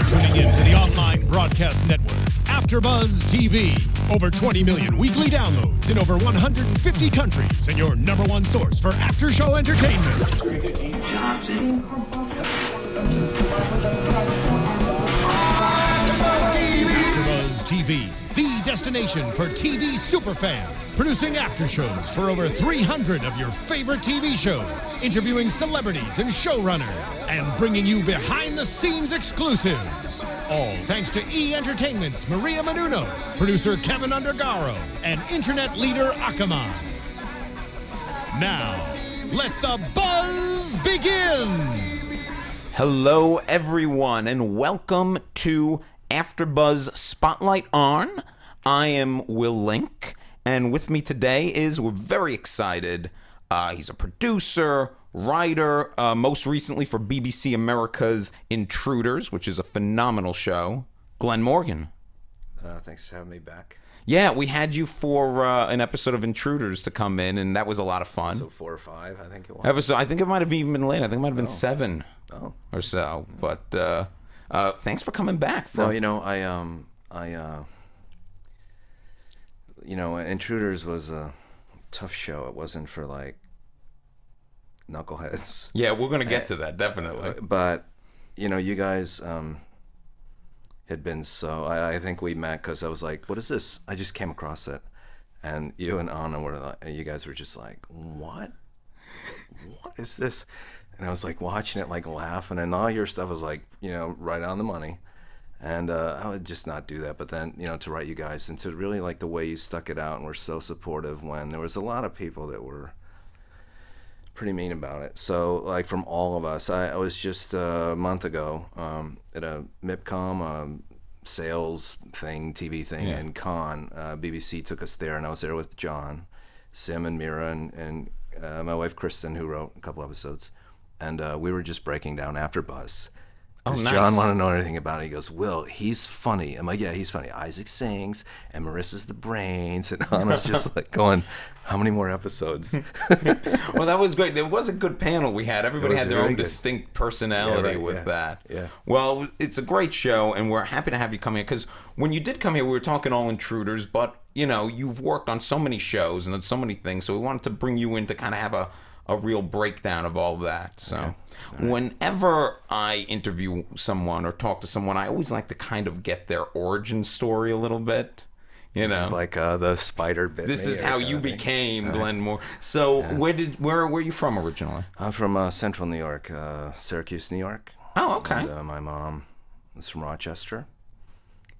tuning in to the online broadcast network, AfterBuzz TV. Over 20 million weekly downloads in over 150 countries, and your number one source for after-show entertainment. AfterBuzz TV, the destination for TV superfans, producing after-shows for over 300 of your favorite TV shows, interviewing celebrities and showrunners, and bringing you behind-the-scenes exclusives. All thanks to E! Entertainment's Maria Menounos, producer Kevin Undergaro, and internet leader Akamai. Now, let the buzz begin! Hello, everyone, and welcome to AfterBuzz Spotlight On. I am Will Link, and with me today we're very excited. He's a producer, writer, most recently for BBC America's Intruders, which is a phenomenal show. Glen Morgan. Thanks for having me back. Yeah, we had you for an episode of Intruders to come in, and that was a lot of fun. So 4 or 5, I think it was. I think it might have even been late. I think it might have been 7 or so. But thanks for coming back. Intruders was a tough show. It wasn't for like knuckleheads. Yeah, we're gonna get to that definitely. But you guys had been so. I think we met because I was like, "What is this?" I just came across it, and you and Anna were like, you guys were just like, "What? What is this?" And I was like watching it, like laughing, and all your stuff was like, right on the money. And I would just not do that. But then, to write you guys and to really like the way you stuck it out and were so supportive when there was a lot of people that were pretty mean about it. So like from all of us, I was just a month ago at a MIPCOM sales thing, TV thing in Cannes. BBC took us there, and I was there with John, Sim, and Mira, and my wife Kristen, who wrote a couple episodes. And we were just breaking down AfterBuzz. Because John wanted to know anything about it. He goes, "Will, he's funny." I'm like, "Yeah, he's funny. Isaac sings, and Marissa's the brains." And Anna's just like going, "How many more episodes?" Well, that was great. There was a good panel we had. Everybody had their own distinct personality with that. Yeah. Well, it's a great show, and we're happy to have you come here. Because when you did come here, we were talking all Intruders, but, you've worked on so many shows and on so many things, so we wanted to bring you in to kind of have a real breakdown of all that. So whenever I interview someone or talk to someone, I always like to kind of get their origin story a little bit. This is like the spider bit. This is how you became Glen Morgan. So where were you from originally? I'm from central New York, Syracuse, New York. Oh, okay. And, my mom is from Rochester.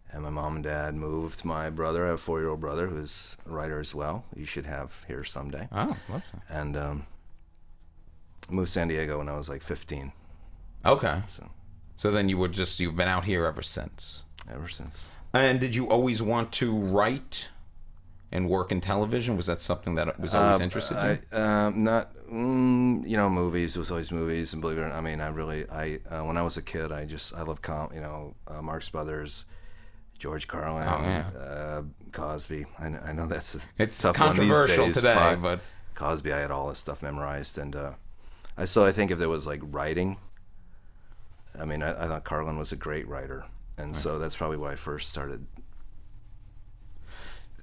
And my mom and dad moved my brother. I have a 4-year-old brother who's a writer as well. You should have here someday. Oh, lovely. And moved to San Diego when I was like 15. Okay. So then you've been out here ever since. Ever since. And did you always want to write and work in television? Was that something that was always interested in? Movies. It was always movies. And believe it or not, I mean, when I was a kid, I loved Marx Brothers, George Carlin, Cosby. I know it's tough controversial one these days, today, but Cosby, I had all this stuff memorized, and so I think if there was like writing, I mean, I thought Carlin was a great writer, and so that's probably why I first started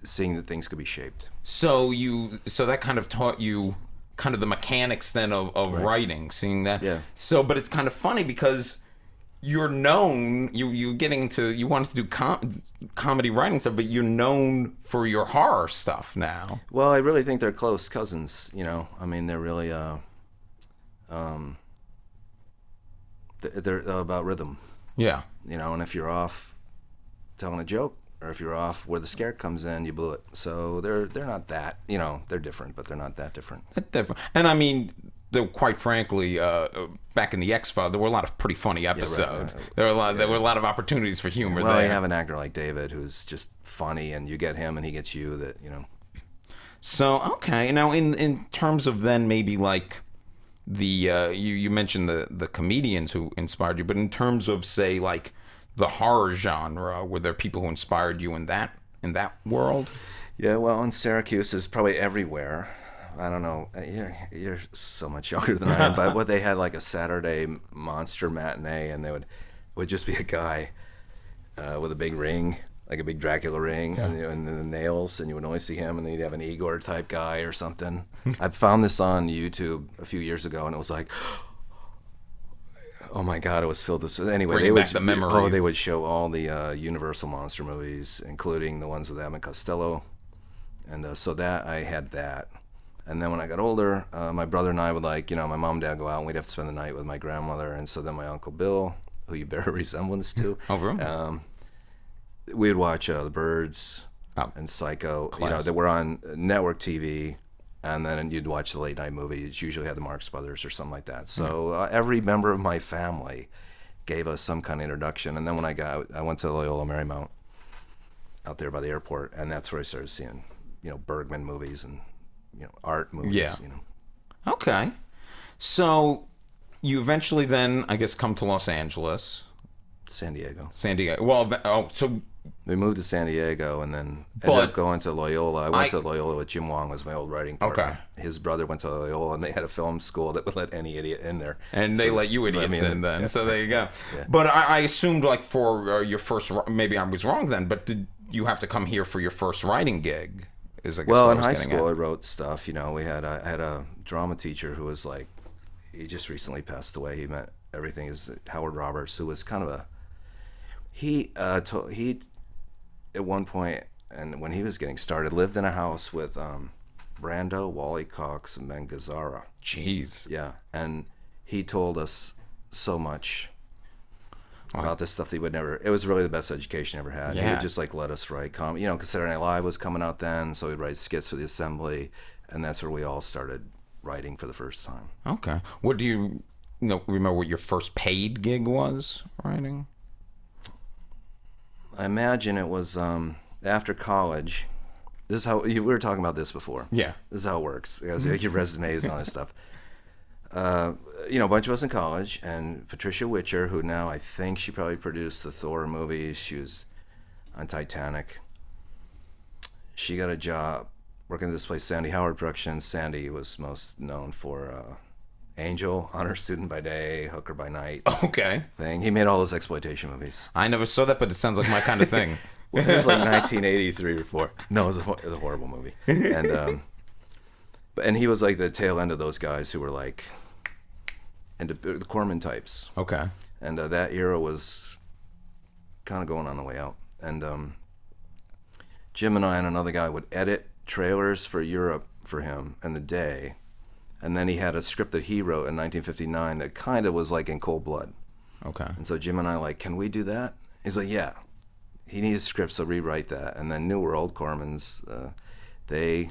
seeing that things could be shaped. So that kind of taught you kind of the mechanics then of writing, seeing that. Yeah. So, but it's kind of funny because you're known, you wanted to do comedy writing stuff, but you're known for your horror stuff now. Well, I really think they're close cousins. I mean, they're really they're about rhythm. Yeah. And if you're off telling a joke, or if you're off where the scare comes in, you blew it. So they're not that, they're different, but they're not that different. They're different. And I mean, quite frankly, back in the X-Files, there were a lot of pretty funny episodes. Right. There were a lot of opportunities for humor well, there. You have an actor like David who's just funny, and you get him and he gets you, So, okay. Now, in terms of then maybe like you mentioned the comedians who inspired you, but in terms of, say, like the horror genre, were there people who inspired you in that world? Yeah, well, in Syracuse is probably everywhere. I don't know. You're so much younger than I am, but they had like a Saturday monster matinee, and it would just be a guy with a big ring, like a big Dracula ring, and the nails, and you would only see him, and then you'd have an Igor type guy or something. I found this on YouTube a few years ago, and it was like, oh my God, it was filled with. Anyway, Bringing back the memories. they would show all the Universal monster movies, including the ones with Abbott and Costello, and so that I had that. And then when I got older, my brother and I would my mom and dad go out, and we'd have to spend the night with my grandmother, and so then my Uncle Bill, who you bear a resemblance to. Oh, really? We'd watch The Birds and Psycho, that were on network TV, and then you'd watch the late night movies. Usually had the Marx Brothers or something like that. So every member of my family gave us some kind of introduction. And then when I went to Loyola Marymount out there by the airport, and that's where I started seeing, Bergman movies and, art movies. Yeah. Okay. So you eventually then, I guess, come to Los Angeles. San Diego. Well, so we moved to San Diego, and then ended up going to Loyola. I went to Loyola with Jim Wong, was my old writing partner. Okay. His brother went to Loyola, and they had a film school that would let any idiot in there. And they let you idiots in then. Yeah. So there you go. Yeah. But I assumed for your first, maybe I was wrong then, but did you have to come here for your first writing gig? Is I guess well, what in I was high getting school, at. I wrote stuff. I had a drama teacher who was he just recently passed away. He met everything. Is Howard Roberts, who was kind of he at one point, and when he was getting started, lived in a house with Brando, Wally Cox, and Ben Gazzara. Jeez. Yeah, and he told us so much about this stuff that he would never. It was really the best education he ever had. Yeah. He would just let us write Saturday Night Live was coming out then, so he'd write skits for the Assembly, and that's where we all started writing for the first time. Okay. What do you remember what your first paid gig was writing? I imagine it was after college. This is how we were talking about this before. Yeah. This is how it works. Because your resumes and all this stuff. A bunch of us in college, and Patricia Witcher, who now I think she probably produced the Thor movies. She was on Titanic. She got a job working at this place, Sandy Howard Productions. Sandy was most known for Angel, Honor Student by Day, Hooker by Night. Okay. Thing. He made all those exploitation movies. I never saw that, but it sounds like my kind of thing. Well, it was 1983 or 4. No, it was a horrible movie. And and he was the tail end of those guys who were into the Corman types. Okay. And that era was kind of going on the way out. And Jim and I and another guy would edit trailers for Europe for him and The Day. And then he had a script that he wrote in 1959 that kind of was in Cold Blood. Okay. And so Jim and I can we do that? He's like, yeah. He needs scripts, so rewrite that. And then New World, Corman's, they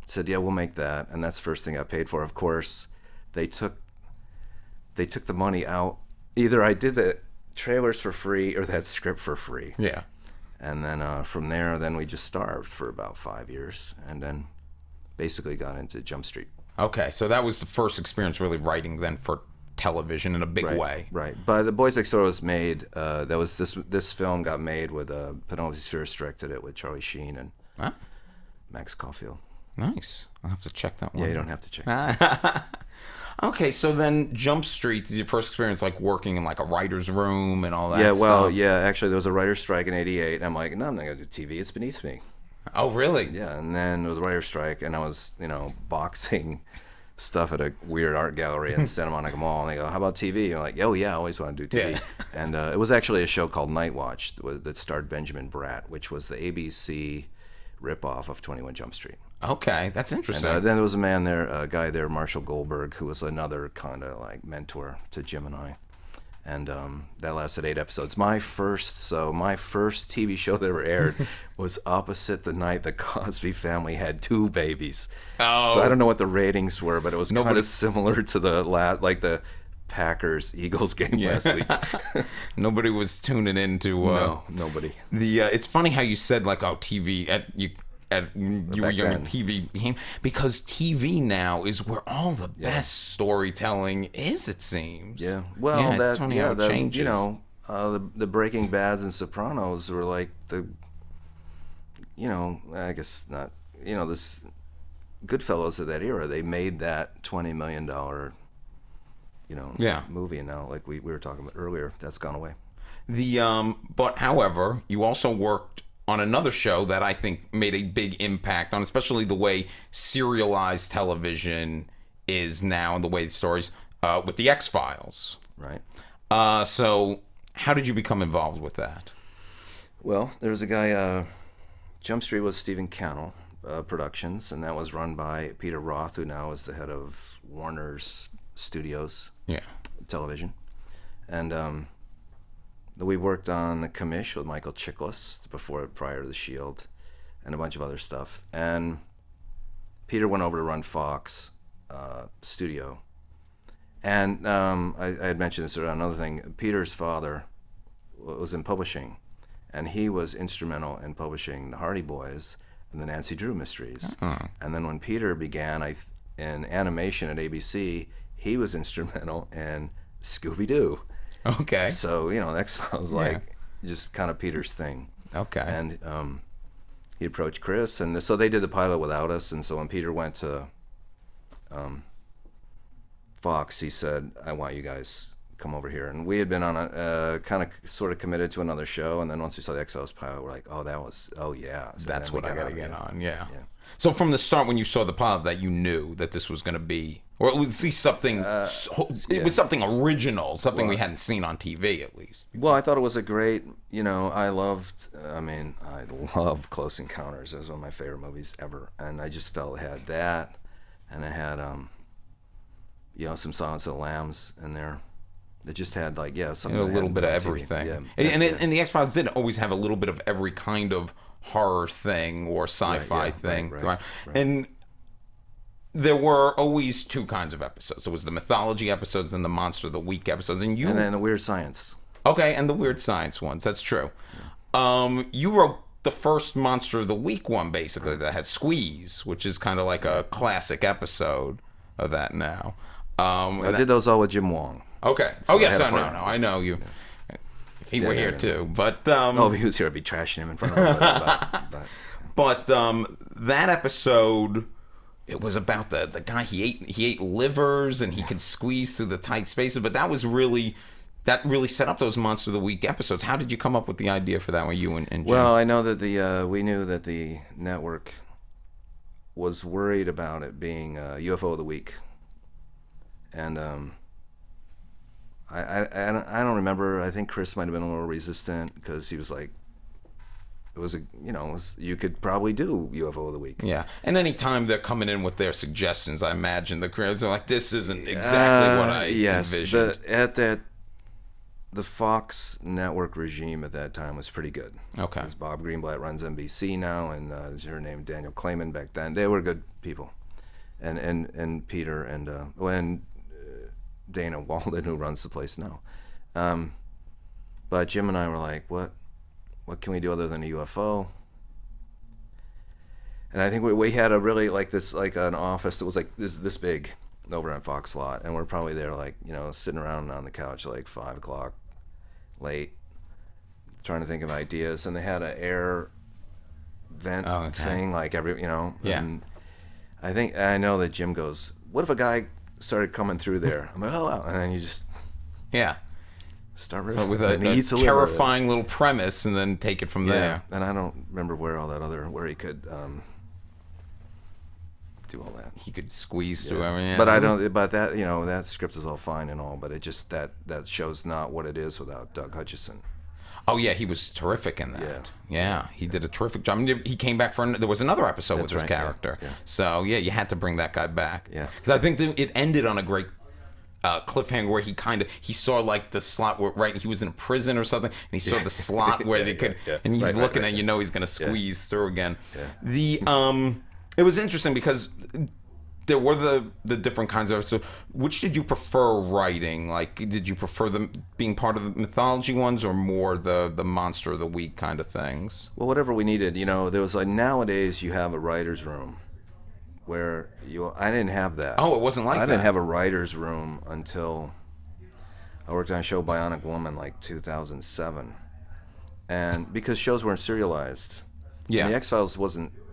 said, yeah, we'll make that. And that's the first thing I paid for. Of course, they took the money out. Either I did the trailers for free or that script for free. Yeah. And then from there, then we just starved for about 5 years, and then basically got into Jump Street. Okay, so that was the first experience really writing then for television in a big way. Right. But The Boys Next Door was made. This film got made with Penelope Spheres directed it with Charlie Sheen and Max Caulfield. Nice. I'll have to check that one. Yeah, you don't have to check. Okay, so then Jump Street is your first experience working in a writer's room and all that Yeah, well, stuff. yeah, actually there was a writer's strike in '88, and I'm like, no, I'm not gonna do TV. It's beneath me. Oh, really? Yeah, and then there was a writer's strike, and I was, boxing stuff at a weird art gallery in Santa Monica Mall, and they go, how about TV? And I'm like, oh yeah, I always want to do TV. Yeah. And it was actually a show called Night Watch that starred Benjamin Bratt, which was the ABC ripoff of 21 Jump Street. Okay, that's interesting. And then there was a guy there, Marshall Goldberg, who was another kind of mentor to Jim and I. And that lasted 8 episodes. My first TV show that ever aired was opposite the night the Cosby Family had 2 babies. Oh. So I don't know what the ratings were, but it was kind of similar to the Packers-Eagles game last week. Nobody was tuning into. No, nobody. It's funny how you said TV you were young, then. TV became, because TV now is where all the best storytelling is, it seems. Yeah. Well, it's funny how it changes. The Breaking Bads and Sopranos were I guess not. This Goodfellas of that era. They made that $20 million movie, and now, like we were talking about earlier, that's gone away. But however, you also worked on another show that I think made a big impact on, especially the way serialized television is now and the way the stories with the X-Files. Right. So how did you become involved with that? Well, there was a guy, Jump Street was Stephen Cannell Productions, and that was run by Peter Roth, who now is the head of Warner's Studios television. And we worked on The Commish with Michael Chiklis prior to The Shield, and a bunch of other stuff. And Peter went over to run Fox studio. And I had mentioned this around another thing. Peter's father was in publishing, and he was instrumental in publishing the Hardy Boys and the Nancy Drew mysteries. And then when Peter began in animation at ABC, he was instrumental in Scooby-Doo. Okay. So, X-Files just kind of Peter's thing. Okay. And he approached Chris, and so they did the pilot without us. And so when Peter went to Fox, he said, I want you guys come over here. And we had been on a kind of sort of committed to another show, and then once we saw the X-Files pilot, we're like, yeah. So that's what I gotta get on. Yeah. So from the start, when you saw the pilot, that you knew that this was going to be, or at least something, it was something original, something we hadn't seen on TV at least. Well, I thought it was a great, I love Close Encounters. It was one of my favorite movies ever. And I just felt it had that, and it had, some Silence of the Lambs in there. It just had something. A little bit of everything. Yeah. And the X-Files did always have a little bit of every kind of horror thing or sci-fi thing. Right. And there were always two kinds of episodes. There was the mythology episodes and the Monster of the Week episodes. And then the Weird Science. Okay, and the Weird Science ones. That's true. Yeah. You wrote the first Monster of the Week one, basically, that had Squeeze, which is kind of like a classic episode of that now. I did those all with Jim Wong. Okay. So yes, I know you. Yeah. If he were here too, but if he was here, I'd be trashing him in front of everybody. But that episode, it was about the guy. He ate livers, and he could squeeze through the tight spaces. But that really set up those Monster of the Week episodes. How did you come up with the idea for that one, you and Jim? Well, I know that we knew that the network was worried about it being UFO of the Week, and I don't remember. I think Chris might have been a little resistant because he was like, you could probably do UFO of the Week. Yeah, and anytime they're coming in with their suggestions, I imagine the creators are like, this isn't exactly what I envisioned. But the Fox network regime at that time was pretty good. Okay. Because Bob Greenblatt runs NBC now, and there's her name, Daniel Clayman back then. They were good people. And Peter and Dana Walden, who runs the place now. But Jim and I were like, what can we do other than a UFO? And I think we had a really an office that was like this big over on Fox lot, and we're probably there sitting around on the couch 5 o'clock late, trying to think of ideas. And they had an air vent thing and I know that Jim goes, what if a guy started coming through there? I'm like, oh wow. And then you just start riffing. So with a terrifying little premise, and then take it from there. And I don't remember where he could do all that. He could squeeze through everything. But I don't. But that that script is all fine and all, but it just that show's not what it is without Doug Hutchison. Oh yeah, he was terrific in that. Yeah, he did a terrific job. I mean, he came back there was another episode with his character. Yeah. So yeah, you had to bring that guy back. Yeah, because I think it ended on a great cliffhanger where he saw the slot where he was in a prison or something, and he saw the slot where they could, and he's looking at he's gonna squeeze through again. Yeah. It was interesting because there were the different kinds of episodes. Which did you prefer writing? Did you prefer them being part of the mythology ones, or more the Monster of the Week kind of things? Well, whatever we needed. There was nowadays you have a writer's room where I didn't have that. Oh, it wasn't like that. I didn't have a writer's room until I worked on a show, Bionic Woman, 2007. And because shows weren't serialized. Yeah. And the X-Files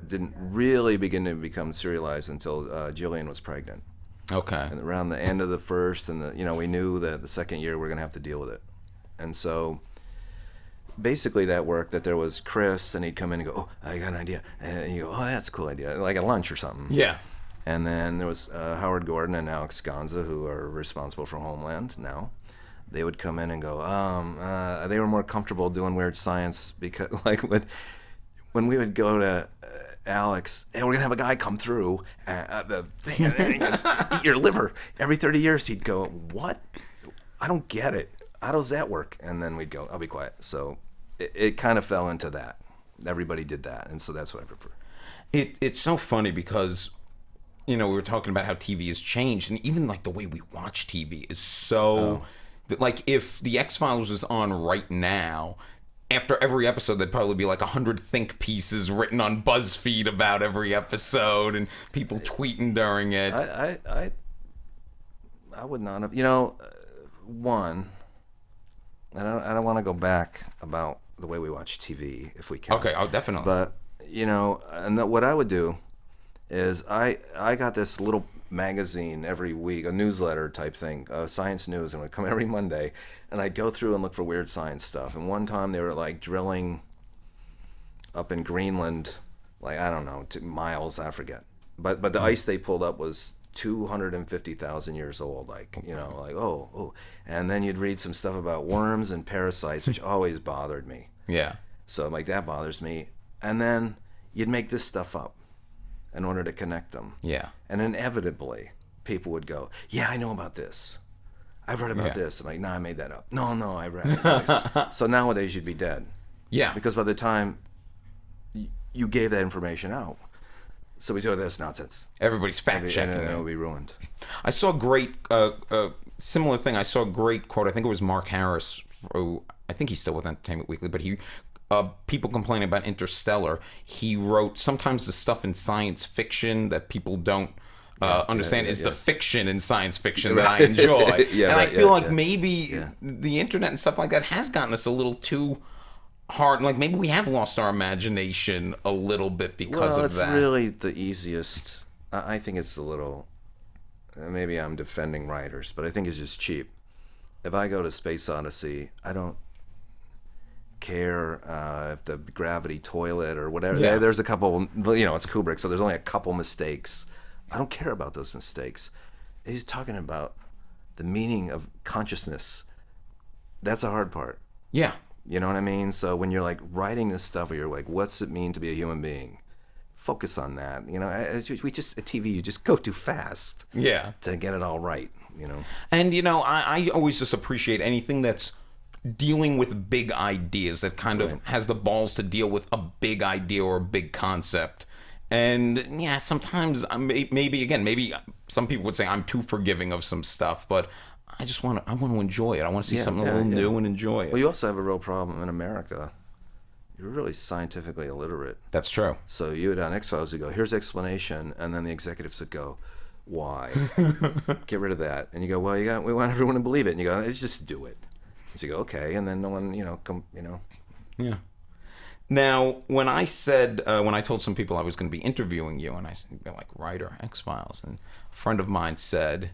didn't really begin to become serialized until Jillian was pregnant. Okay. And around the end of the first, and we knew that the second year we're gonna have to deal with it. And so basically that worked. That there was Chris, and he'd come in and go, "Oh, I got an idea," and you go, "Oh, that's a cool idea," like at lunch or something. Yeah. And then there was Howard Gordon and Alex Gonza, who are responsible for Homeland now. They would come in and go, they were more comfortable doing weird science, because like when we would go to Alex, and we're gonna have a guy come through the thing and just eat your liver every 30 years. He'd go, "What? I don't get it. How does that work?" And then we'd go, "I'll be quiet." So it kind of fell into that. Everybody did that, and so that's what I prefer. It's so funny because, we were talking about how TV has changed, and even like the way we watch TV is so. Like if the X-Files was on right now, after every episode, there'd probably be like 100 think pieces written on BuzzFeed about every episode, and people tweeting during it. I would not have. One. I don't want to go back about the way we watch TV, if we can. Okay, oh, definitely. But what I would do is I got this little magazine every week, a newsletter type thing, Science News, and it would come every Monday, and I'd go through and look for weird science stuff. And one time they were like drilling up in Greenland, like I don't know, miles, I forget. But the ice they pulled up was 250,000 years old, like oh, and then you'd read some stuff about worms and parasites, which always bothered me. Yeah. So I'm like, that bothers me. And then you'd make this stuff up in order to connect them. Yeah. And inevitably, people would go, "Yeah, I know about this. I've read about this." I'm like, "No, I made that up." No, I read it. So nowadays you'd be dead. Yeah. Because by the time you gave that information out, so we do this nonsense. Everybody's fact checking. And it will be ruined. I saw a great similar thing. I saw a great quote. I think it was Mark Harris. I think he's still with Entertainment Weekly, but he. People complaining about Interstellar. He wrote, sometimes the stuff in science fiction that people don't understand is the fiction in science fiction that I enjoy. I feel like maybe the internet and stuff like that has gotten us a little too hard. Like maybe we have lost our imagination a little bit because of that. It's really the easiest. I think it's a little. Maybe I'm defending writers, but I think it's just cheap. If I go to Space Odyssey, I don't care if the gravity toilet or whatever. Yeah. There's a couple. It's Kubrick, so there's only a couple mistakes. I don't care about those mistakes. He's talking about the meaning of consciousness. That's the hard part. Yeah. You know what I mean? So when you're like writing this stuff, or you're like, what's it mean to be a human being? Focus on that. We just at TV, you just go too fast. Yeah. To get it all right. And I always just appreciate anything that's dealing with big ideas, that kind of has the balls to deal with a big idea or a big concept. And yeah, sometimes maybe some people would say I'm too forgiving of some stuff, but I want to enjoy it. I want to see something a little new and enjoy it. Well, you also have a real problem in America. You're really scientifically illiterate. That's true. So you would on X-Files would go, "Here's the explanation," and then the executives would go, "Why?" Get rid of that. And you go, "Well, we want everyone to believe it." And you go, "Let's just do it." So you go, "Okay," and then no one, Yeah. Now, when I said, when I told some people I was going to be interviewing you, and I said, like, writer, X-Files, and a friend of mine said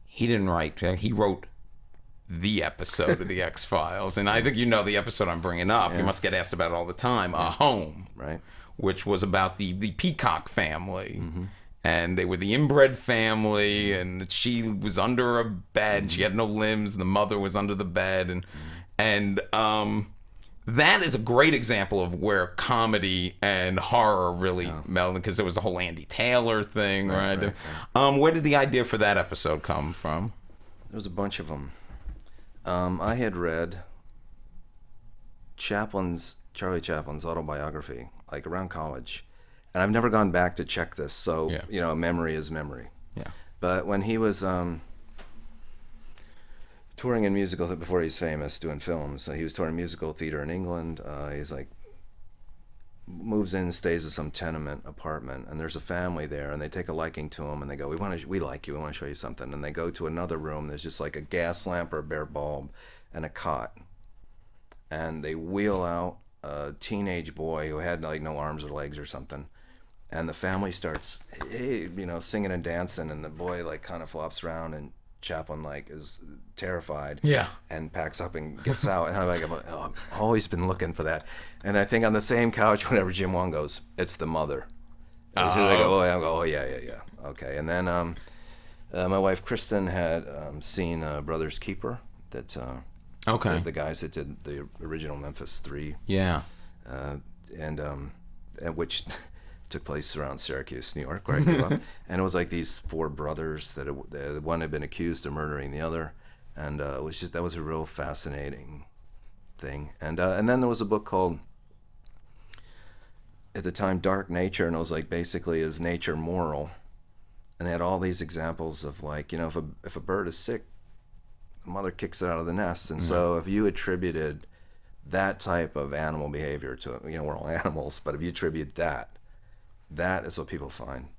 he didn't write, he wrote the episode of the X-Files. And I think the episode I'm bringing up. Yeah. You must get asked about it all the time. Home. Right. Which was about the Peacock family. Mm-hmm. And they were the inbred family, and she was under a bed. She had no limbs. And the mother was under the bed, and that is a great example of where comedy and horror really melded, because there was the whole Andy Taylor thing, right? Where did the idea for that episode come from? There was a bunch of them. I had read Charlie Chaplin's autobiography, like around college. And I've never gone back to check this, so, memory is memory. Yeah. But when he was touring in musical, before he's famous, doing films, he was touring musical theater in England. He's like, moves in, stays at some tenement apartment, and there's a family there, and they take a liking to him, and they go, we like you, we want to show you something. And they go to another room, there's just like a gas lamp or a bare bulb and a cot. And they wheel out a teenage boy who had like no arms or legs or something. and the family starts, hey, singing and dancing, and the boy like kind of flops around, and Chaplin like is terrified, and packs up and gets out. And I'm like, I've always been looking for that. And I think on the same couch, whenever Jim Wong goes, it's the mother. And so they go, oh yeah, okay. And then my wife Kristen had seen Brothers Keeper, that the guys that did the original Memphis 3, and which took place around Syracuse, New York, where I grew up. And it was like these 4 brothers that one had been accused of murdering the other, and that was a real fascinating thing. And then there was a book called, at the time, Dark Nature, and it was like, basically, is nature moral? And they had all these examples of like, if a bird is sick, the mother kicks it out of the nest. And so if you attributed that type of animal behavior to, we're all animals, but if you attribute that is what people find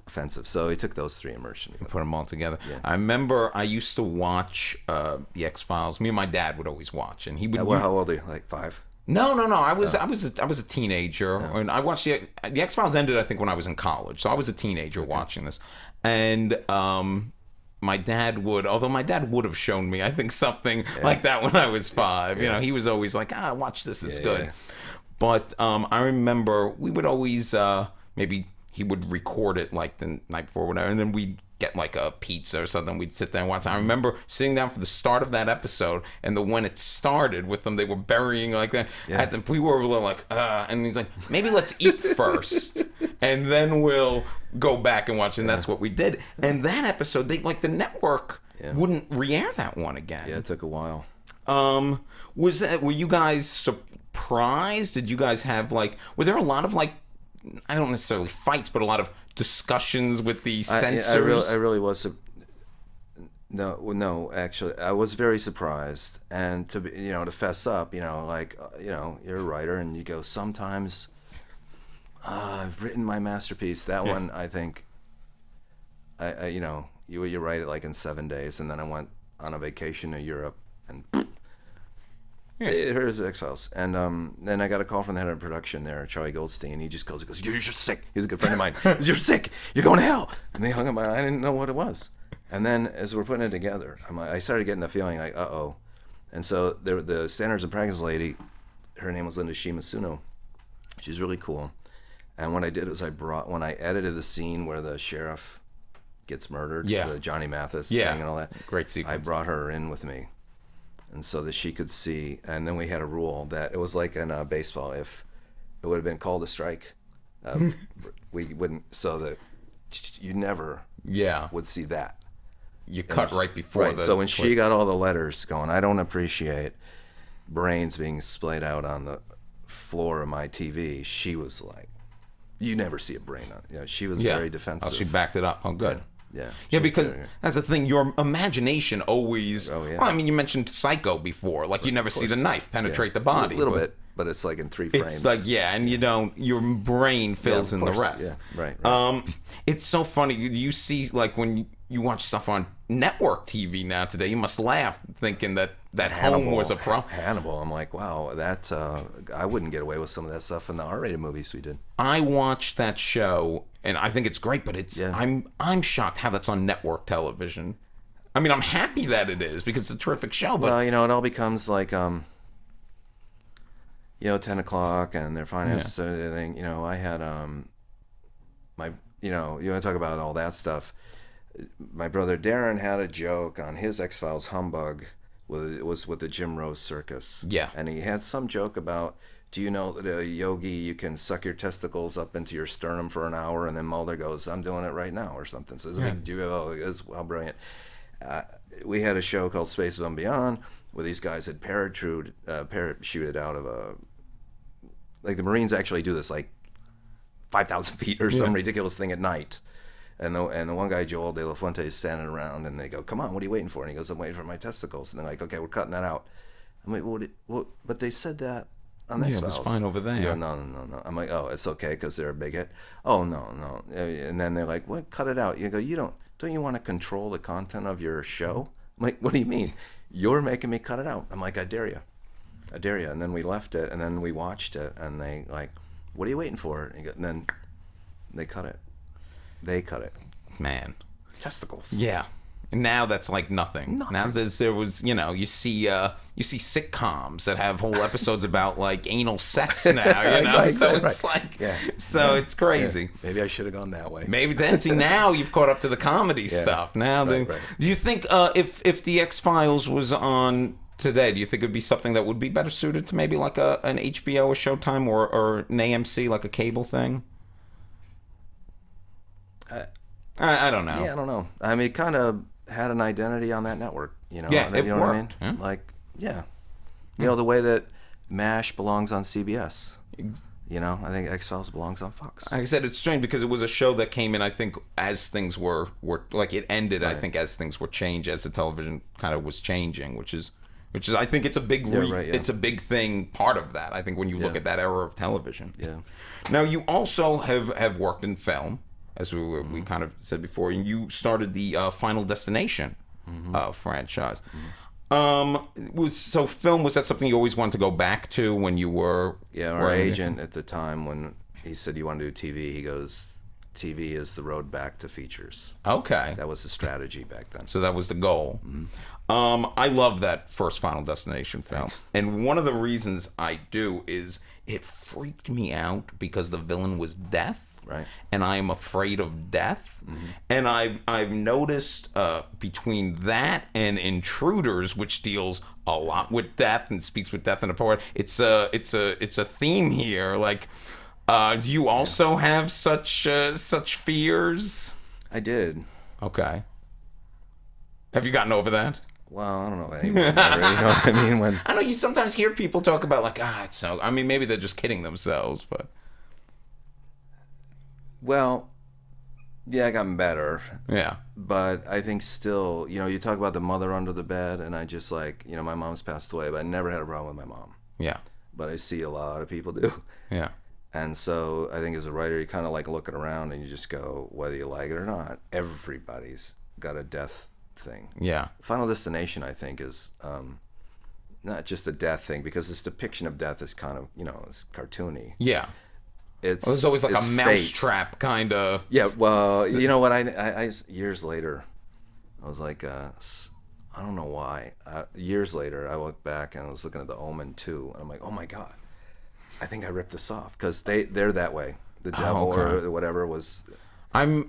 offensive. So he took those 3 and merged them. Put them all together. Yeah. I remember I used to watch the X-Files. Me and my dad would always watch, and he would. How old are you? Like 5? No. I was a teenager, and I watched the X-Files ended, I think, when I was in college. So I was a teenager watching this, and my dad would have shown me, I think, something like that when I was 5. He was always like, watch this, it's good. But I remember we would always maybe he would record it like the night before, whatever, and then we'd get like a pizza or something. We'd sit there and watch. I remember sitting down for the start of that episode, and when it started with them, they were burying like that. We were a little like, and he's like, maybe let's eat first, and then we'll go back and watch. And that's what we did. And that episode, they like the network wouldn't re-air that one again. Yeah, it took a while. Were you guys surprised? Did you guys have were there a lot of I don't necessarily fights, but a lot of discussions with the censors? I really was. No, actually, I was very surprised, and to to fess up, you're a writer, and you go, sometimes I've written my masterpiece. That one, I think, you write it in 7 days, and then I went on a vacation to Europe, and here's the X-Files. And then I got a call from the head of production there, Charlie Goldstein. He just goes, you're sick. He's a good friend of mine. You're sick. You're going to hell. And they hung up. I didn't know what it was. And then as we're putting it together, I started getting the feeling like, uh-oh. And so the standards and practice lady, her name was Linda Shimasuno. She's really cool. And what I did was when I edited the scene where the sheriff gets murdered, the Johnny Mathis thing and all that. Great sequence. I brought her in with me. And so that she could see, and then we had a rule that it was like in baseball, if it would have been called a strike, we wouldn't, so that you never would see that. You cut right before. Right, so when she got all the letters going, I don't appreciate brains being splayed out on the floor of my TV, she was like, you never see a brain on. She was very defensive. Oh, she backed it up. Oh, good. Yeah, because that's the thing. Your imagination always. Oh, yeah. Well, I mean, you mentioned Psycho before. You never see the knife penetrate the body. A little bit, but it's in 3 frames. It's and you don't. Your brain fills in the rest. Yeah, right. It's so funny. You see, when you watch stuff on network TV now today, you must laugh thinking that Home was a problem. Hannibal. I'm like, wow, that I wouldn't get away with some of that stuff in the R-rated movies we did. I watched that show, and I think it's great, but I'm shocked how that's on network television. I mean, I'm happy that it is because it's a terrific show. But well, it all becomes 10 o'clock, and they're finance thing. I had my you want to talk about all that stuff. My brother Darren had a joke on his X-Files Humbug. It was with the Jim Rose Circus. Yeah. And he had some joke about, do you know that a yogi, you can suck your testicles up into your sternum for an hour, and then Mulder goes, I'm doing it right now, or something. So it's how brilliant. We had a show called Space Above and Beyond, where these guys had parachuted out of a... the Marines actually do this, 5,000 feet or some ridiculous thing at night. And the one guy, Joel De La Fuente, is standing around, and they go, come on, what are you waiting for? And he goes, I'm waiting for my testicles. And they're like, okay, we're cutting that out. I'm like, what? But they said that on the X-Files. It was fine over there. Yeah, no. I'm like, oh, it's okay because they're a bigot. Oh, no. And then they're like, what? Cut it out. You go, don't you want to control the content of your show? I'm like, what do you mean? You're making me cut it out. I'm like, I dare you. And then we left it, and then we watched it, and they like, what are you waiting for? And then They cut it. They cut it. Man. Testicles. Yeah. And now that's like nothing. Now there was, you see sitcoms that have whole episodes about like anal sex now, Right, so right, it's right. like, Yeah. it's crazy. Yeah. Maybe I should have gone that way. Maybe see now you've caught up to the comedy stuff. Now, Right. Do you think if the X-Files was on today, do you think it'd be something that would be better suited to maybe like an HBO, a Showtime, or an AMC, like a cable thing? I don't know. Yeah, I don't know. I mean, it kind of had an identity on that network, Yeah, you it know worked. what I mean? Yeah. Like, you know, the way that MASH belongs on CBS. You know, I think X-Files belongs on Fox. Like I said, it's strange because it was a show that came in, I think, as things were like it ended. I think as things were changed, as the television kind of was changing, which is I think it's a big it's a big thing. Part of that, I think, when you look at that era of television. Yeah. Now you also have worked in film, as we kind of said before, and you started the Final Destination franchise. Film, was that something you always wanted to go back to when you were? Yeah, our agent at the time, when he said you want to do TV, he goes, TV is the road back to features. Okay. That was the strategy back then. So that was the goal. I love that first Final Destination film. And one of the reasons I do is it freaked me out because the villain was death. Right. And I am afraid of death. And I've noticed between that and Intruders, which deals a lot with death and speaks with death in a poet, it's a theme here. Like, do you also have such fears? I did. Okay. Have you gotten over that? Well, I don't know anymore. You know what I mean? I know you sometimes hear people talk about like, it's so. I mean, maybe they're just kidding themselves, but. Well, yeah, I gotten better. Yeah. But I think still, you know, you talk about the mother under the bed, and I just like, you know, my mom's passed away, but I never had a problem with my mom. Yeah. But I see a lot of people do. Yeah. And so I think as a writer, you kind of like looking around and you just go, whether you like it or not, everybody's got a death thing. Yeah. Final Destination, I think, is not just a death thing, because this depiction of death is kind of, you know, it's cartoony. Yeah. It's There's always like a fate. mousetrap kind of. Yeah, well, you know what? I years later, I was like, I don't know why. Years later, I looked back and I was looking at The Omen 2, and I'm like, oh my God, I think I ripped this off, because they're that way. The devil or whatever was. I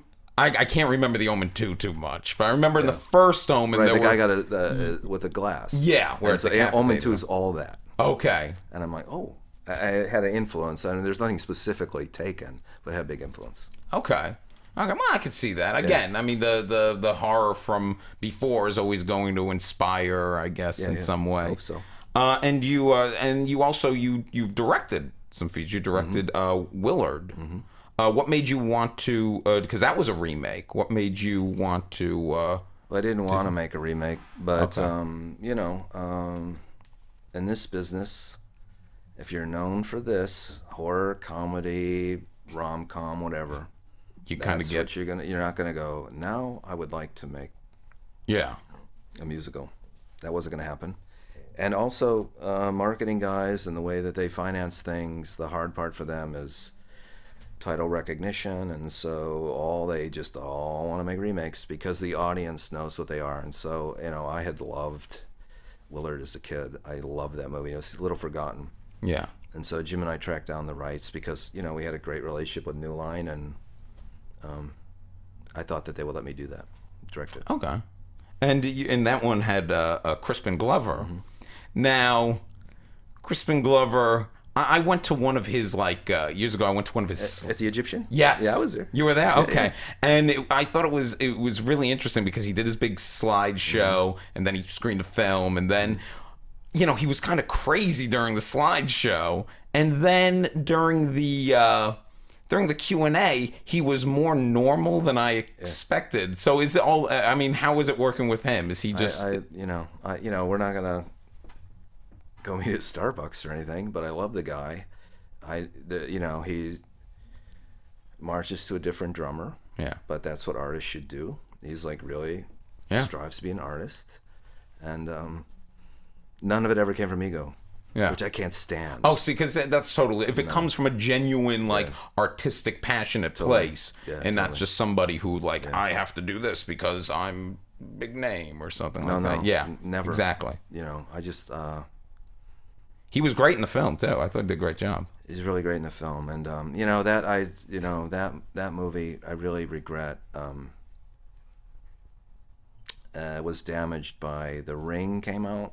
can't remember The Omen 2 too much, but I remember in the first Omen, right, the guy got a with a glass. Yeah, where so Omen 2 is all that. Okay. And I'm like, oh. I had an influence. I mean, there's nothing specifically taken, but it had a big influence. Okay. Well, I could see that. Again, I mean, the horror from before is always going to inspire, I guess, in some way. I hope so. And you also you've directed some features. You directed Willard. What made you want to? Because that was a remake. What made you want to? Well, I didn't want to make a remake, but Okay. you know, in this business, if you're known for this horror, comedy, rom-com, whatever, You kind of get. you're not gonna go, now I would like to make Yeah. a musical. That wasn't gonna happen. And also, marketing guys and the way that they finance things, the hard part for them is title recognition, and so they just all want to make remakes because the audience knows what they are. And so, you know, I had loved Willard as a kid. I loved that movie. It was a little forgotten. Yeah. And so Jim and I tracked down the rights because, you know, we had a great relationship with New Line, and I thought that they would let me do that, direct it. Okay. And that one had Crispin Glover. Now, Crispin Glover, I went to one of his, like, years ago, I went to one of his... At the Egyptian? Yes. Yeah, I was there. You were there? Okay. Yeah. And I thought it was really interesting because he did his big slideshow, and then he screened a film, and then, you know, he was kind of crazy during the slideshow, and then during the Q&A, he was more normal than I expected. So is it all... I mean, how was it working with him? Is he just... you know, we're not gonna go meet at Starbucks or anything, but I love the guy. You know, he marches to a different drummer. Yeah. But that's what artists should do. He's like really strives to be an artist, and none of it ever came from ego. which I can't stand. Oh, see, because that's totally, if it comes from a genuine, like, artistic, passionate place, and not just somebody who, like, I have to do this because I'm big name or something like that. Yeah, never. Exactly. You know, I just... He was great in the film, too. I thought he did a great job. He's really great in the film. And, that movie, I really regret... was damaged by The Ring came out.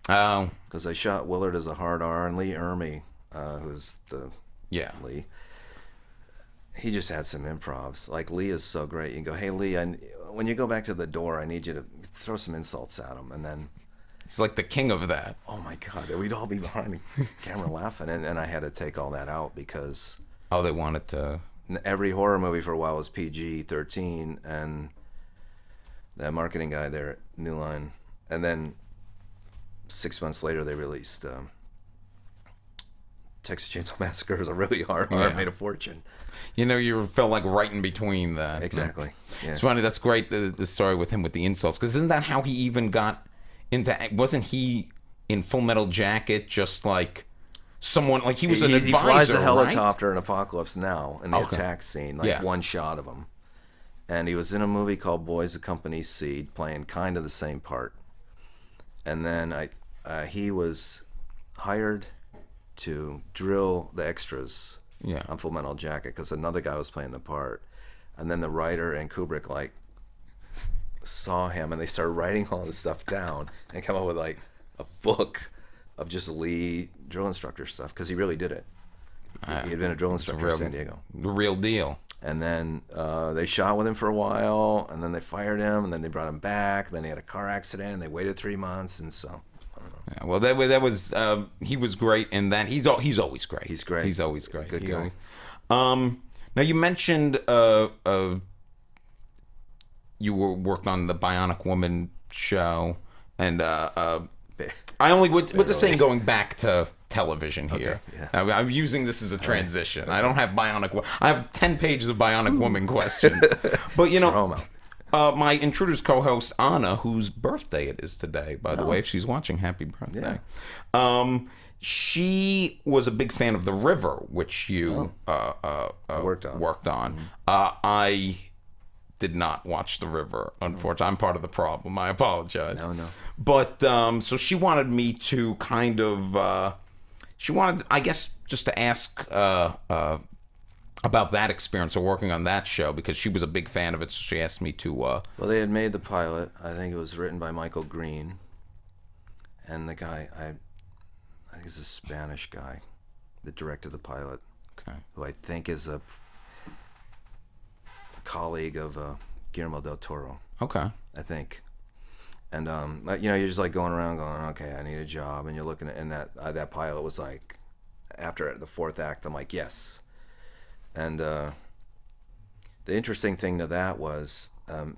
Oh. Because they shot Willard as a hard R, and Lee Ermey, who's the Lee, he just had some improvs. Like, Lee is so great. You can go, hey, Lee, when you go back to the door, I need you to throw some insults at him. And then... He's like the king of that. Oh, my God. We'd all be behind the camera laughing. And I had to take all that out because... Oh, they wanted to... Every horror movie for a while was PG-13, and... that marketing guy there at New Line, and then 6 months later they released Texas Chainsaw Massacre. Was a really hard made a fortune. You know, you felt like right in between that. Exactly. Yeah. It's funny. That's great. The story with him with the insults, because isn't that how he even got into? Wasn't he in Full Metal Jacket? Just like someone, like he was an advisor. He flies a helicopter in Apocalypse Now in the attack scene, like one shot of him. And he was in a movie called Boys of Company Seed, playing kind of the same part. And then he was hired to drill the extras on Full Metal Jacket because another guy was playing the part. And then the writer and Kubrick like saw him, and they started writing all this stuff down and come up with like a book of just Lee drill instructor stuff, because he really did it. He had been a drill instructor in San Diego. The real deal. And then they shot with him for a while, and then they fired him, and then they brought him back. Then he had a car accident, and they waited 3 months, and so I don't know. Yeah, well, that was he was great in that. He's always great. He's great. He's always great. Good guy. Now you mentioned you worked on the Bionic Woman show, and I only with the saying going back to television here. Okay, yeah. Now, I'm using this as a transition. I don't have I have 10 pages of Bionic Woman questions. But you know, my Intruders co-host Anna, whose birthday it is today, by the way, if she's watching, happy birthday. Yeah. She was a big fan of The River, which you worked on. Mm-hmm. I did not watch The River, unfortunately. I'm part of the problem. I apologize. No. But so she wanted me to kind of she wanted, I guess, just to ask about that experience of working on that show, because she was a big fan of it. So she asked me to well, they had made the pilot. I think it was written by Michael Green, and the guy, I think he's a Spanish guy that directed the pilot, who I think is a colleague of Guillermo del Toro. Okay. I think. And you're just like going around going, okay, I need a job, and you're looking at, and that pilot was like, after the fourth act, I'm like, yes. And the interesting thing to that was,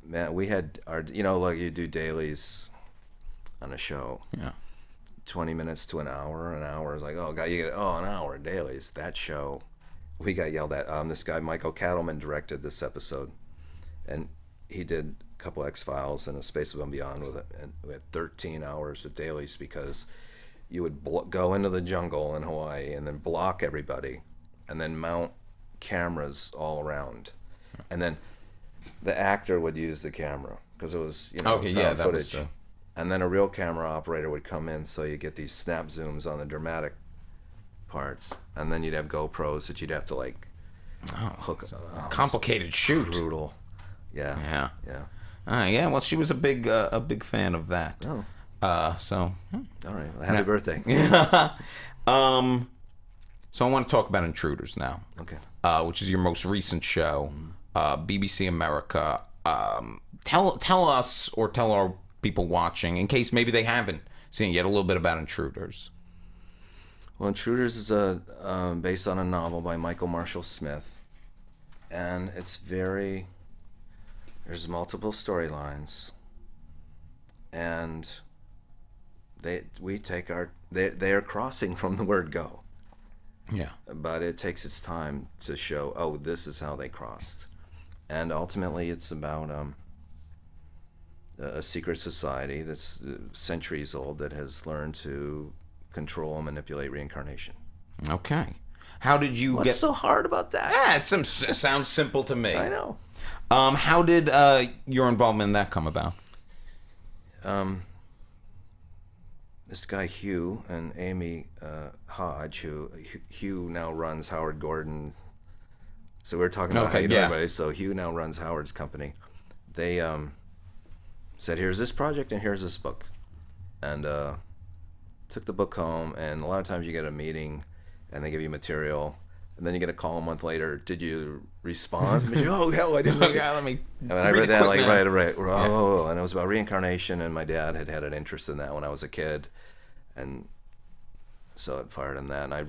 man, we had our, like you do dailies on a show. Yeah. 20 minutes to an hour is like, oh god, you get an hour dailies. That show, we got yelled at. This guy Michael Cattleman directed this episode, and he did a couple X-Files and A Space Above and Beyond with it, and we had 13 hours of dailies because you would go into the jungle in Hawaii and then block everybody, and then mount cameras all around, and then the actor would use the camera because it was found footage. And then a real camera operator would come in, so you get these snap zooms on the dramatic parts, and then you'd have GoPros that you'd have to like hook. Complicated shoot. Brutal. Yeah. Yeah. Well, she was a big fan of that. Oh. So. All right. Well, happy birthday. So I want to talk about Intruders now. Okay. Which is your most recent show, BBC America. Tell us, or tell our people watching, in case maybe they haven't seen it yet, a little bit about Intruders. Well, Intruders is based on a novel by Michael Marshall Smith, and there's multiple storylines, and they are crossing from the word go. Yeah. But it takes its time to show, this is how they crossed. And ultimately it's about a secret society that's centuries old that has learned to control and manipulate reincarnation. Okay. How did you What's get... so hard about that? Yeah, it sounds simple to me. I know. How did your involvement in that come about? This guy Hugh and Amy Hodge, Hugh now runs Howard Gordon. So we were talking about how you know everybody. So Hugh now runs Howard's company. They said, here's this project and here's this book. And took the book home, and a lot of times you get a meeting and they give you material, and then you get a call a month later. Did you respond? Oh, hell, I didn't. Yeah, let me. And I read that, like, right. Oh, and it was about reincarnation, and my dad had an interest in that when I was a kid, and so it fired in that. And I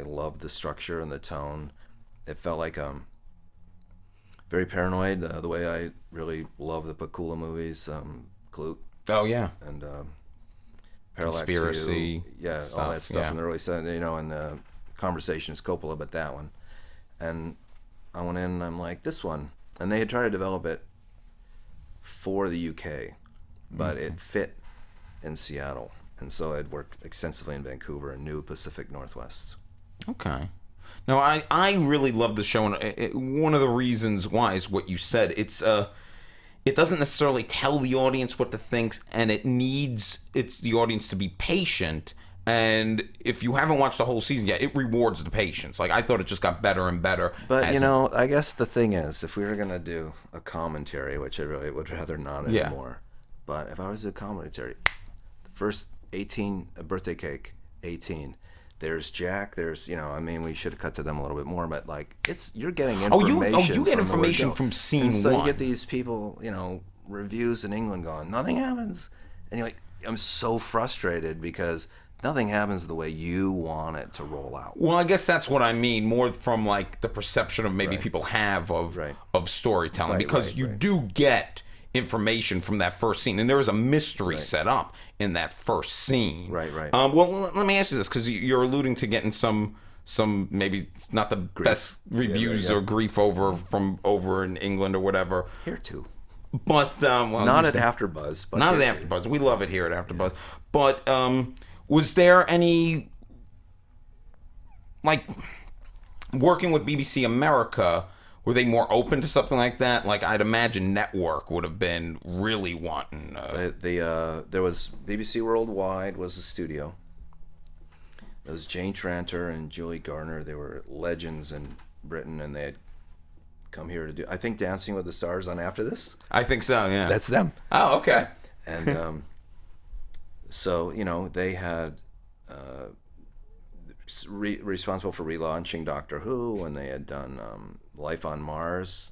loved the structure and the tone. It felt like very paranoid, the way I really love the Pakula movies, Clute. Oh yeah. And Parallax Conspiracy. View. Yeah, stuff, all that stuff in the early 70s, and Conversations, Coppola, about that one. And I went in and I'm like, this one. And they had tried to develop it for the UK, but it fit in Seattle. And so I'd worked extensively in Vancouver and knew Pacific Northwest. Okay. Now, I really love the show, and one of the reasons why is what you said. It doesn't necessarily tell the audience what to think, and it's the audience to be patient. And if you haven't watched the whole season yet, it rewards the patience. Like, I thought it just got better and better. But, I guess the thing is, if we were going to do a commentary, which I really would rather not anymore, but if I was to do a commentary, the first 18, birthday cake, 18, there's Jack, there's, we should have cut to them a little bit more, but, like, you're getting information. You get information from scene so one. You get these people, reviews in England going, nothing happens. And you're like, I'm so frustrated because nothing happens the way you want it to roll out. Well, I guess that's what I mean, more from, like, the perception of maybe people have of storytelling, because you do get information from that first scene, and there is a mystery set up in that first scene. Right. Well, let me ask you this, because you're alluding to getting some maybe not the best reviews or grief over in England or whatever. Here too. But not at AfterBuzz. But not at AfterBuzz. We love it here at AfterBuzz. But was there any, like, working with BBC America? Were they more open to something like that? Like, I'd imagine Network would have been really wanting. There was BBC Worldwide was a studio. It was Jane Tranter and Julie Garner. They were legends in Britain, and they had come here to do, I think, Dancing with the Stars on After This. I think so, yeah. That's them. Oh, okay. And so, they had responsible for relaunching Doctor Who, and they had done Life on Mars,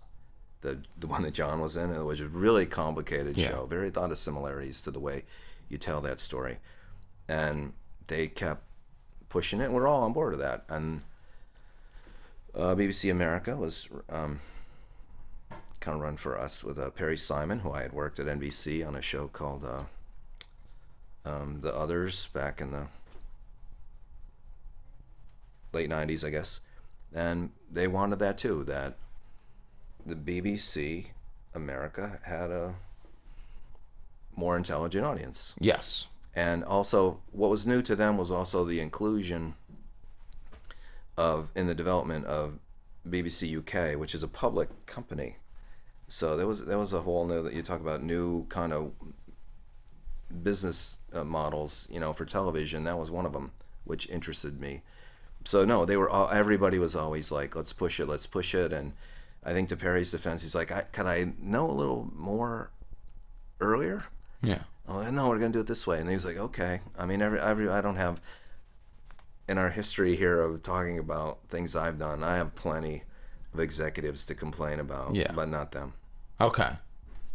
the one that John was in. It was a really complicated show, a lot of similarities to the way you tell that story. And they kept pushing it, and we're all on board with that. And BBC America was kind of run for us with Perry Simon, who I had worked at NBC on a show called The Others back in the late 90s, I guess. And they wanted that too, that the BBC America had a more intelligent audience. Yes. And also, what was new to them was also the inclusion in the development of BBC UK, which is a public company. So there was a whole new, that you talk about, new kind of business models, for television. That was one of them, which interested me. So no, everybody was always like, let's push it. And I think, to Perry's defense, he's like, can I know a little more earlier? Yeah. Oh no, we're gonna do it this way. And he's like, okay. I mean, I don't have, in our history here of talking about things I've done, I have plenty of executives to complain about, but not them. Okay.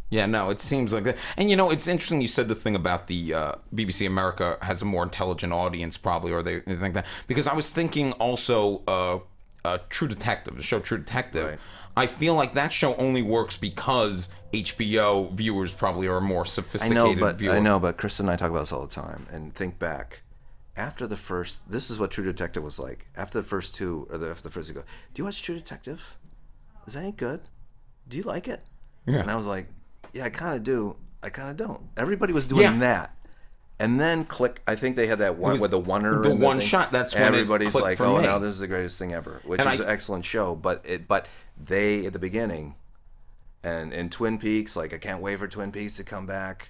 Yeah, no, it seems like that. And, it's interesting you said the thing about the BBC America has a more intelligent audience, probably, or they think that. Because I was thinking also True Detective, the show True Detective. Right. I feel like that show only works because HBO viewers probably are a more sophisticated viewer. I know, but Chris and I talk about this all the time. And think back. After the first, this is what True Detective was like. After the first two, or after the first, you go, do you watch True Detective? Is that any good? Do you like it? Yeah. And I was like, yeah, I kind of do. I kind of don't. Everybody was doing that. And then click. I think they had that one with the oneer. The one shot. That's when everybody's like, for "Oh, me. now this is the greatest thing ever," which is an excellent show. But they at the beginning, and in Twin Peaks, like I can't wait for Twin Peaks to come back.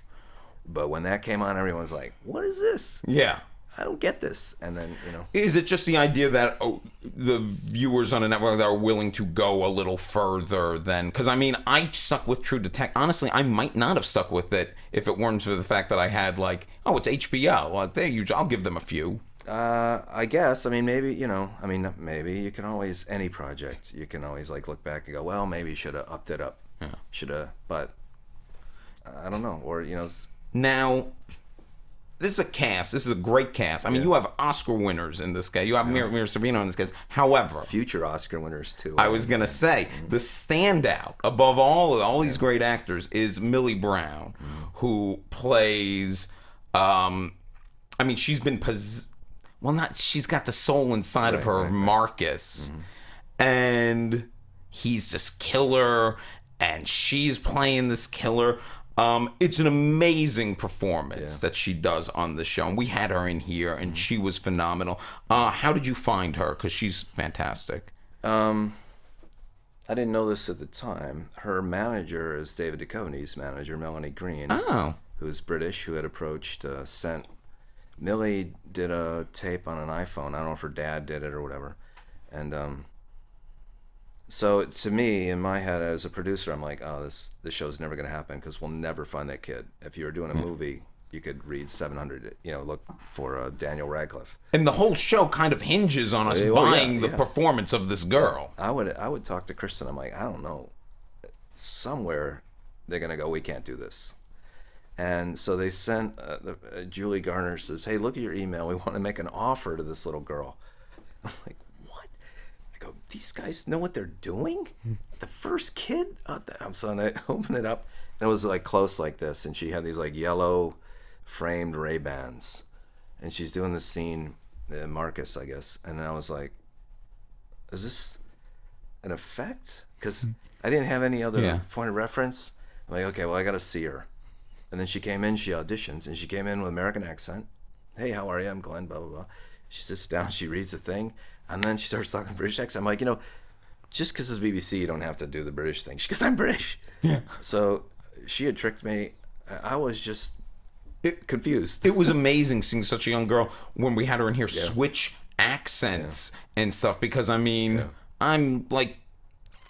But when that came on, everyone's like, "What is this? Yeah. I don't get this." And then is it just the idea that the viewers on a network that are willing to go a little further than? Because I mean, I stuck with True Detective. Honestly, I might not have stuck with it if it weren't for the fact that I had like, oh, it's HBO. Like I'll give them a few. I guess. I mean, maybe maybe you can always any project you can always like look back and go, well, maybe you should have upped it up. Yeah. Should have, but I don't know. Or now. This is a cast. This is a great cast. I mean, you have Oscar winners in this guy. You have Mira Sorvino in this cast. However, future Oscar winners too. I was gonna say the standout above all these great actors is Mili Brown, who plays. I mean, she's been she's got the soul inside of her, Marcus, and he's this killer, and she's playing this killer. It's an amazing performance that she does on the show. And we had her in here, and she was phenomenal. How did you find her? Because she's fantastic. I didn't know this at the time. Her manager is David Duchovny's manager, Melanie Green, who's British, who had approached, sent... Millie did a tape on an iPhone. I don't know if her dad did it or whatever. And... So to me, in my head as a producer, I'm like, oh, this show's never going to happen because we'll never find that kid. If you were doing a movie, you could read 700, look for Daniel Radcliffe. And the whole show kind of hinges on us buying the performance of this girl. I would talk to Kristen. I'm like, I don't know. Somewhere they're going to go, we can't do this. And so they sent, Julie Garner says, hey, look at your email. We want to make an offer to this little girl. I'm like, go, these guys know what they're doing? The first kid? So I opened it up, and it was like close like this, and she had these like yellow framed Ray-Bans, and she's doing this scene, Marcus, I guess, and I was like, is this an effect? Because I didn't have any other point of reference. I'm like, okay, well, I got to see her. And then she came in, she auditions, and she came in with American accent. Hey, how are you? I'm Glenn, blah, blah, blah. She sits down, she reads the thing, and then she starts talking British accent. I'm like, just because it's BBC, you don't have to do the British thing. She goes, I'm British. Yeah. So she had tricked me. I was just confused. It was amazing seeing such a young girl when we had her in here switch accents and stuff, because, I mean, I'm like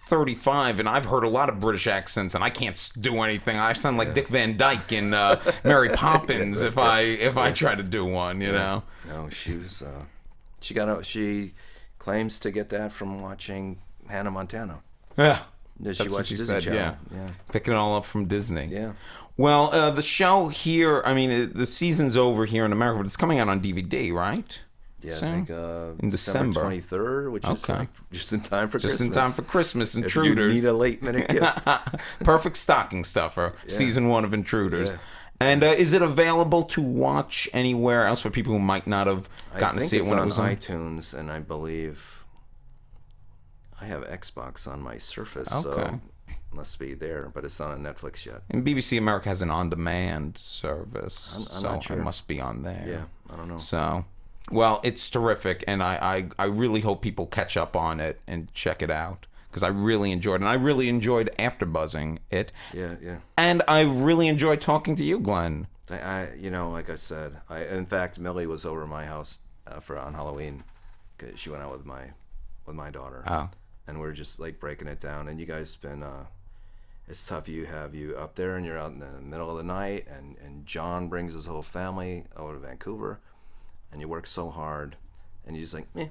35 and I've heard a lot of British accents and I can't do anything. I sound like Dick Van Dyke in Mary Poppins if I try to do one, you know. No, she was she claims to get that from watching Hannah Montana. Yeah. She watched Disney Channel. Yeah. Picking it all up from Disney. Yeah. Well, the show here, I mean, the season's over here in America, but it's coming out on DVD, right? Yeah, so, I think in December 23rd, which is like just in time for Christmas. Just in time for Christmas. Intruders. If you need a late-minute gift. Perfect stocking stuffer. Yeah. Season 1 of Intruders. Yeah. And is it available to watch anywhere else for people who might not have gotten to see it when it was on iTunes? And I believe I have Xbox on my Surface, so it must be there, but it's not on Netflix yet. And BBC America has an on-demand service, I'm not sure. It must be on there. Yeah, I don't know. So, well, it's terrific, and I really hope people catch up on it and check it out, because I really enjoyed it. And I really enjoyed AfterBuzzing it. Yeah. And I really enjoyed talking to you, Glenn. Like I said, in fact, Millie was over at my house on Halloween, because she went out with my daughter. Oh. And we're just like breaking it down. And you guys been, it's tough. You up there and you're out in the middle of the night, and John brings his whole family over to Vancouver, and you work so hard, and you just like, meh.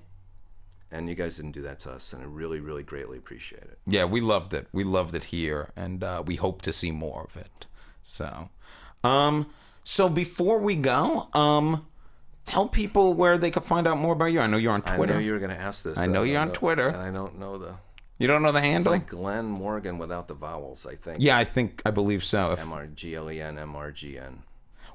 And you guys didn't do that to us, and I really, really greatly appreciate it. Yeah, we loved it. We loved it here, and we hope to see more of it. So before we go, tell people where they can find out more about you. I know you're on Twitter. I know you were going to ask this. I know you're on Twitter. And I don't know the... You don't know the handle? It's like Glen Morgan without the vowels, I think. Yeah, I believe so. GLEN MRGN.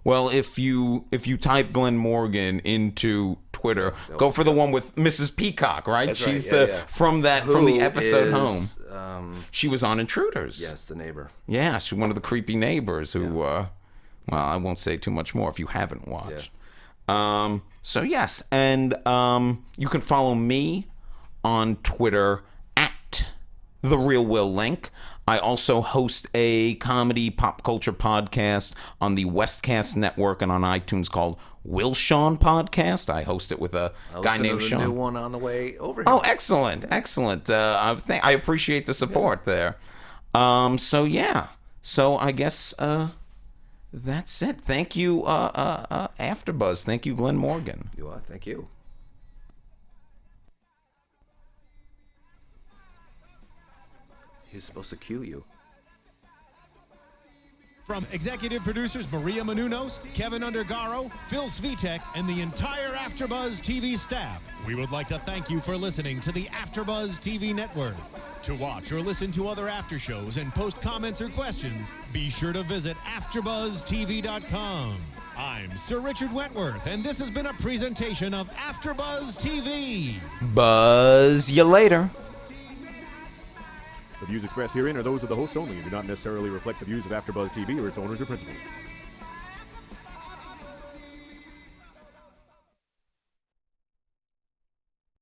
Well, if you type Glen Morgan into Twitter, go for the one with Mrs. Peacock, right? That's She's right. from the episode Home. She was on Intruders. Yes, the neighbor. Yeah, she's one of the creepy neighbors who Well, I won't say too much more if you haven't watched. So yes, and you can follow me on Twitter at The Real Will Link. I also host a comedy pop culture podcast on the Westcast Network and on iTunes called Will Sean Podcast. I host it with a guy named Sean. New one on the way over here. Oh, excellent. I appreciate the support there. So I guess that's it. Thank you, AfterBuzz. Thank you, Glen Morgan. You are. Thank you. He's supposed to cue you. From executive producers Maria Menounos, Kevin Undergaro, Phil Svitek, and the entire AfterBuzz TV staff, we would like to thank you for listening to the AfterBuzz TV network. To watch or listen to other after shows and post comments or questions, be sure to visit AfterBuzzTV.com. I'm Sir Richard Wentworth, and this has been a presentation of AfterBuzz TV. Buzz you later. The views expressed herein are those of the hosts only and do not necessarily reflect the views of AfterBuzz TV or its owners or principals.